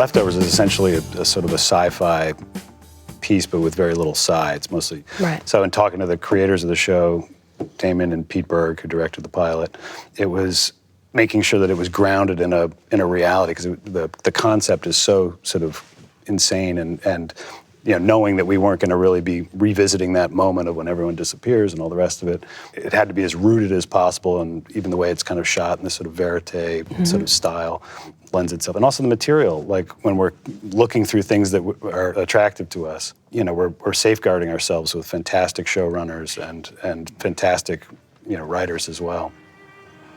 Leftovers is essentially a sort of a sci-fi piece, but with very little sides, mostly. Right. So in talking to the creators of the show, Damon and Pete Berg, who directed the pilot, it was making sure that it was grounded in a reality, because the concept is so sort of insane, and you know, knowing that we weren't going to really be revisiting that moment of when everyone disappears and all the rest of it, it had to be as rooted as possible, and even the way it's kind of shot in this sort of verite sort of style lends itself. And also the material, like when we're looking through things that are attractive to us, you know, we're safeguarding ourselves with fantastic showrunners and fantastic, you know, writers as well.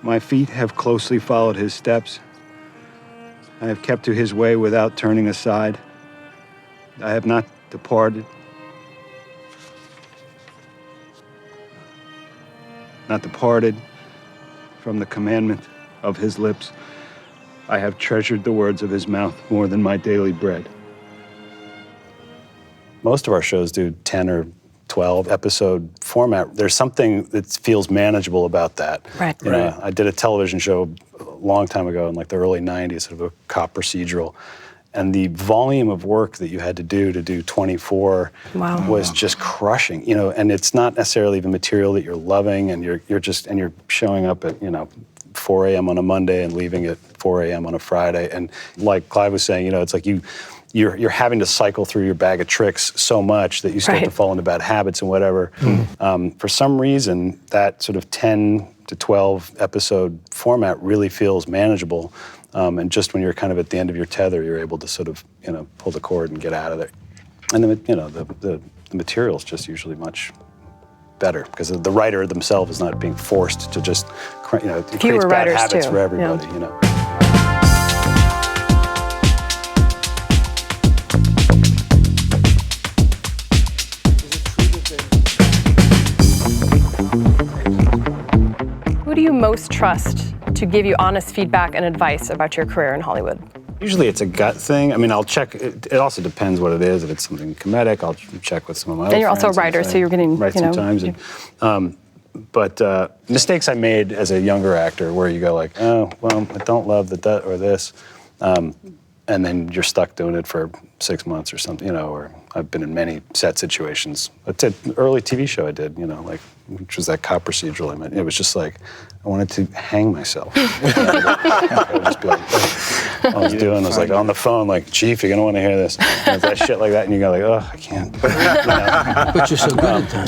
My feet have closely followed his steps. I have kept to his way without turning aside. I have not departed. Not departed from the commandment of his lips. I have treasured the words of his mouth more than my daily bread. Most of our shows do 10 or 12 episode format. There's something that feels manageable about that. Right. You know, I did a television show a long time ago in like the early 90s, sort of a cop procedural. And the volume of work that you had to do 24 was just crushing, you know, and it's not necessarily the material that you're loving, and you're showing up at, you know, 4 a.m. on a Monday and leaving at 4 a.m. on a Friday. And like Clive was saying, you know, it's like you're having to cycle through your bag of tricks so much that you start to fall into bad habits and whatever. For some reason, that sort of 10 to 12 episode format really feels manageable. And just when you're kind of at the end of your tether, you're able to sort of, you know, pull the cord and get out of there. And then, you know, the material's just usually much better, because the writer themselves is not being forced to just, you know, it creates bad habits for everybody, you know. Who do you most trust to give you honest feedback and advice about your career in Hollywood? Usually it's a gut thing. I mean, I'll check, it also depends what it is. If it's something comedic, I'll check with some of my other friends. And you're also a writer, so you're getting, right, you know. sometimes. But mistakes I made as a younger actor, where you go like, oh, well, I don't love that or this. And then you're stuck doing it for 6 months or something, you know, or I've been in many set situations. It's an early TV show I did, you know, like, which was that cop procedural I meant. It was just like, I wanted to hang myself. I would just be like, what I was doing was like on the phone, like, Chief, you're gonna wanna hear this. And that shit like that, and you go like, oh, I can't. You know? But you're so good at that.